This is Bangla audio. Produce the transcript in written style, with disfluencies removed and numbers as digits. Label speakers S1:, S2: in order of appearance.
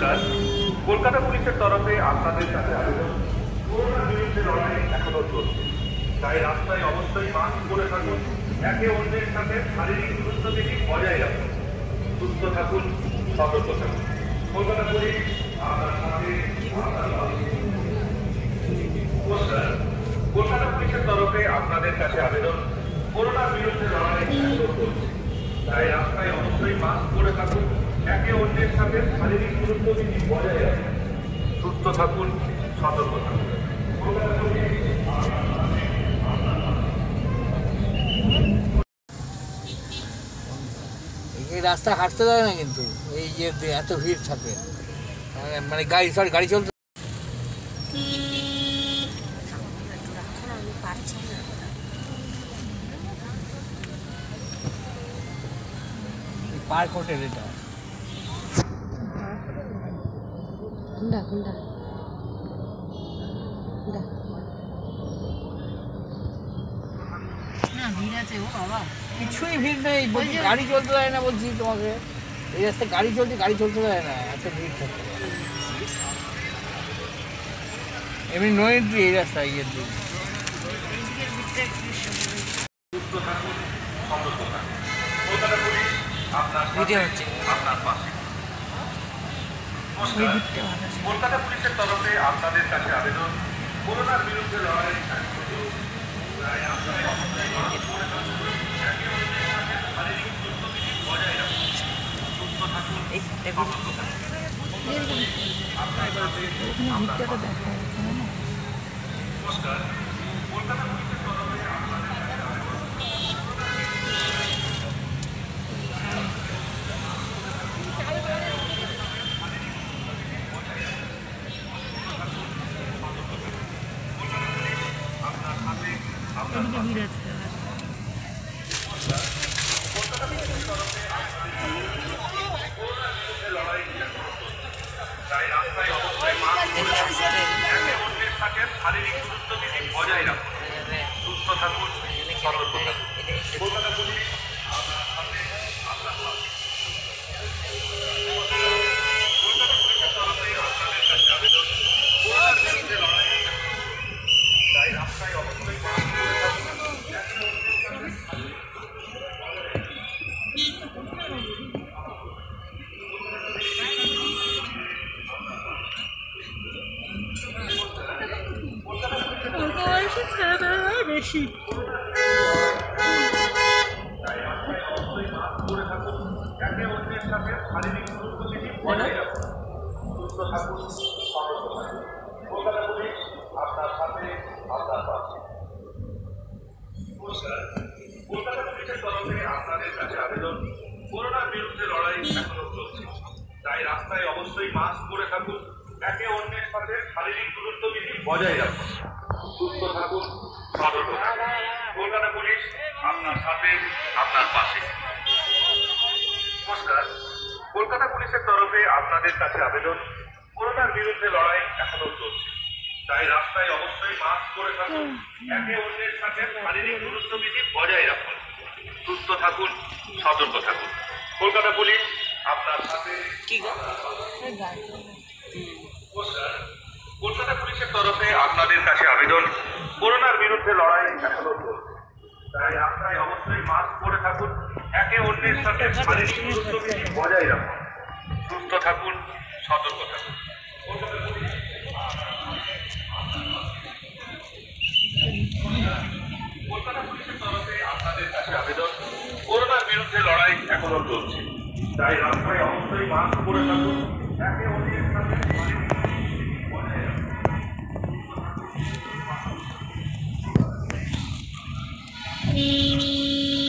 S1: নমস্কার, কলকাতা পুলিশের তরফে আপনাদের কাছে আবেদন। করোনার বিরুদ্ধে লড়াই এখনো চলছে, তাই রাস্তায় অবশ্যই মাস্ক পরে থাকুন, একে অন্যের সাথে শারীরিক দূরত্ববিধি বজায় রাখুন, সুস্থ থাকুন, সতর্ক থাকুন। কলকাতা পুলিশ আপনার সাথে। নমস্কার, কলকাতা পুলিশের তরফে আপনাদের কাছে আবেদন। করোনার বিরুদ্ধে লড়াই এখনো চলছে, তাই রাস্তায় অবশ্যই মাস্ক পরে থাকুন, একে অন্যের সাথে শারীরিক দূরত্ববিধি বজায় রাখুন, সুস্থ থাকুন, সতর্ক থাকুন।
S2: এই রাস্তা হাঁটতে দেয় না, কিন্তু এই যে এত ভিড় থাকে, মানে গাড়ি চলতে পার্ক হোটেল এটা কিছুই ভিড় নেই, বলছি গাড়ি চলতে দেয় না, বলছি তোমাকে এই রাস্তায় গাড়ি চলতে দেয় না, এত ভিড় থাকে। এমনি নো এন্ট্রি এই রাস্তায় গিয়ে
S1: ভিডিও হচ্ছে আপনার পাশে। কলকাতা পুলিশের তরফে আপনাদের কাছে আবেদন। করোনার বিরুদ্ধে লড়াই বজায় রাখুন, সুস্থ থাকুন, সতর্ক থাকুন। নমস্কার, কলকাতা পুলিশের তরফে শারীরিক দূরত্ববিধি বজায় রাখুন, সুস্থ থাকুন, সতর্ক থাকুন। কলকাতা পুলিশ আপনার সাথে, আপনার পাশে। কলকাতা পুলিশের তরফে আপনাদের কাছে আবেদন। করোনার বিরুদ্ধে লড়াই, তাই রাস্তায় অবশ্যই মাস্ক পরে থাকুন, বেশি একে অন্যের সাথে শারীরিক দূরত্ববিধি বজায় রাখুন, সুস্থ থাকুন, সতর্ক থাকুন। কলকাতা পুলিশ আপনার সাথে, আপনার পাশে। নমস্কার, কলকাতা পুলিশের তরফে আপনাদের কাছে আবেদন। করোনার বিরুদ্ধে লড়াই এখনো চলছে, তাই রাস্তায় অবশ্যই মাস্ক পরে থাকুন, একে অন্যের সাথে শারীরিক দূরত্ববিধি বজায় রাখুন, সুস্থ থাকুন, সতর্ক থাকুন। কলকাতা পুলিশ আপনার সাথে, আপনার পাশে। নমস্কার, কলকাতা পুলিশের তরফে আপনাদের কাছে আবেদন। করোনার বিরুদ্ধে লড়াই এখনো চলছে, তাই রাস্তায় অবশ্যই মাস্ক পরে থাকুন, একে অন্যের সাথে শারীরিক দূরত্ববিধি বজায় রাখুন, সুস্থ থাকুন, সতর্ক থাকুন। কলকাতা পুলিশ আপনার সাথে। নমস্কার, কলকাতা পুলিশের তরফে আপনাদের কাছে আবেদন। করোনার বিরুদ্ধে লড়াই এখনো চলছে, তাই রাস্তায় অবশ্যই মাস্ক পরে থাকুন, একে অন্যের সাথে শারীরিক দূরত্ববিধি বজায় রাখুন, সুস্থ থাকুন, সতর্ক থাকুন। কলকাতা পুলিশ তরফে আপনাদের কাছে আবেদন। করোনার বিরুদ্ধে লড়াই এখনো চলছে, তাই রাস্তায় অবশ্যই মাস্ক পরে থাকুন, একে অন্যের সাথে